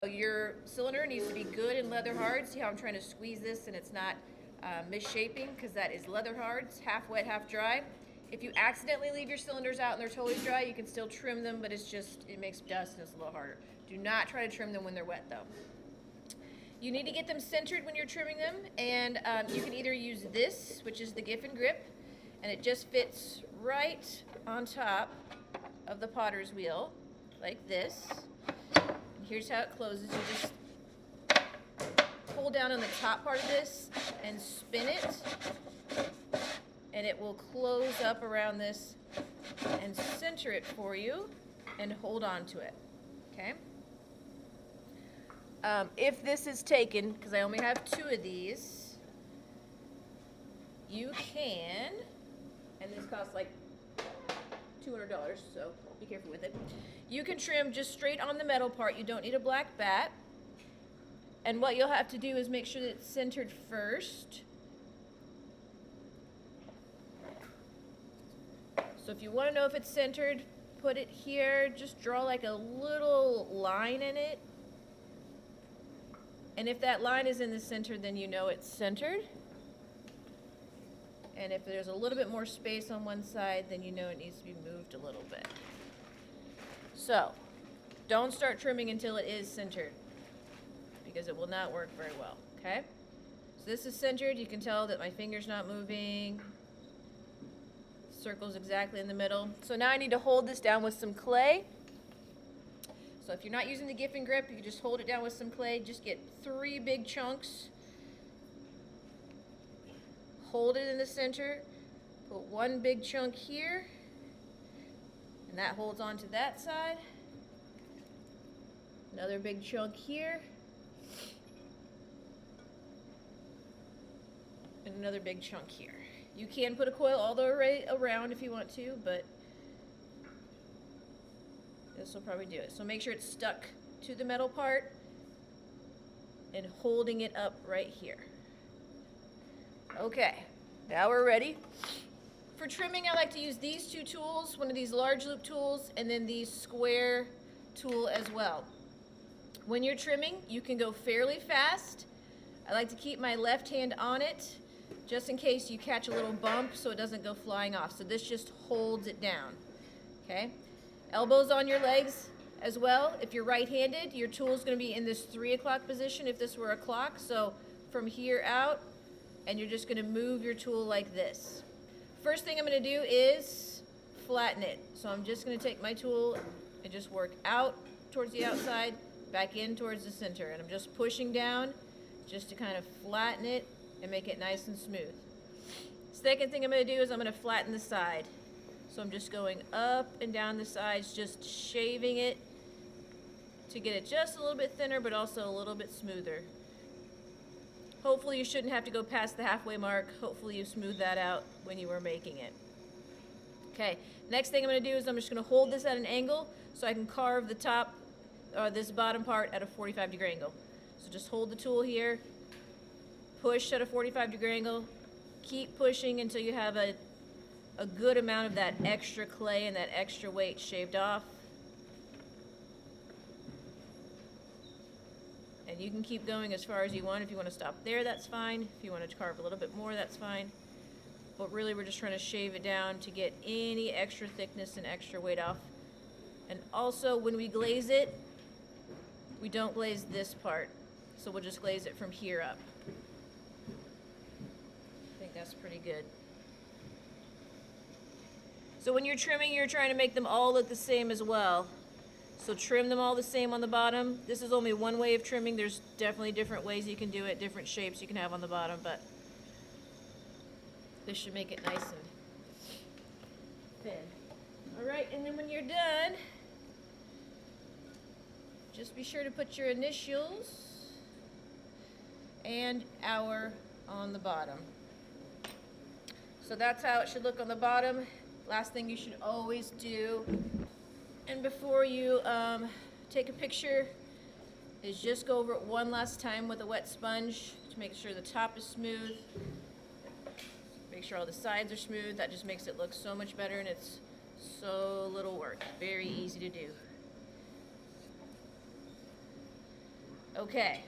Your cylinder needs to be good and leather hard. See how I'm trying to squeeze this and it's not misshaping, because that is leather hard. It's half wet, half dry. If you accidentally leave your cylinders out and they're totally dry, you can still trim them, but it makes dust and it's a little harder. Do not try to trim them when they're wet though. You need to get them centered when you're trimming them, and you can either use this, which is the Giffen grip, and it just fits right on top of the potter's wheel, like this. Here's how it closes. You just pull down on the top part of this and spin it, and it will close up around this and center it for you and hold on to it, okay? If this is taken, because I only have 2 of these, you can, and this costs like $200, so be careful with it. You can trim just straight on the metal part. You don't need a black bat. And what you'll have to do is make sure that it's centered first. So if you want to know if it's centered, put it here. Just draw like a little line in it. And if that line is in the center, then you know it's centered. And if there's a little bit more space on one side, then you know it needs to be moved a little bit. So, don't start trimming until it is centered, because it will not work very well, okay? So this is centered. You can tell that my finger's not moving. Circle's exactly in the middle. So now I need to hold this down with some clay. So if you're not using the Giffen grip, you can just hold it down with some clay. Just get 3 big chunks. Hold it in the center. Put 1 big chunk here. And that holds on to that side. Another big chunk here. And another big chunk here. You can put a coil all the way around if you want to, but this will probably do it. So make sure it's stuck to the metal part and holding it up right here. Okay, now we're ready. For trimming, I like to use these 2 tools, one of these large loop tools and then the square tool as well. When you're trimming, you can go fairly fast. I like to keep my left hand on it just in case you catch a little bump so it doesn't go flying off. So this just holds it down, okay? Elbows on your legs as well. If you're right-handed, your tool is going to be in this 3 o'clock position if this were a clock. So from here out, and you're just going to move your tool like this. First thing I'm going to do is flatten it. So I'm just going to take my tool and just work out towards the outside, back in towards the center. And I'm just pushing down just to kind of flatten it and make it nice and smooth. Second thing I'm going to do is I'm going to flatten the side. So I'm just going up and down the sides, just shaving it to get it just a little bit thinner, but also a little bit smoother. Hopefully you shouldn't have to go past the halfway mark. Hopefully you smoothed that out when you were making it. Okay, next thing I'm going to do is I'm just going to hold this at an angle so I can carve the top, this bottom part at a 45-degree angle. So just hold the tool here, push at a 45-degree angle, keep pushing until you have a good amount of that extra clay and that extra weight shaved off. And you can keep going as far as you want. If you want to stop there, that's fine. If you want to carve a little bit more, that's fine. But really, we're just trying to shave it down to get any extra thickness and extra weight off. And also, when we glaze it, we don't glaze this part. So we'll just glaze it from here up. I think that's pretty good. So when you're trimming, you're trying to make them all look the same as well. So trim them all the same on the bottom. This is only one way of trimming. There's definitely different ways you can do it, different shapes you can have on the bottom, but this should make it nice and thin. All right, and then when you're done, just be sure to put your initials and hour on the bottom. So that's how it should look on the bottom. Last thing you should always do, and before you take a picture, is just go over it one last time with a wet sponge to make sure the top is smooth. Make sure all the sides are smooth. That just makes it look so much better, and it's so little work. Very easy to do. Okay.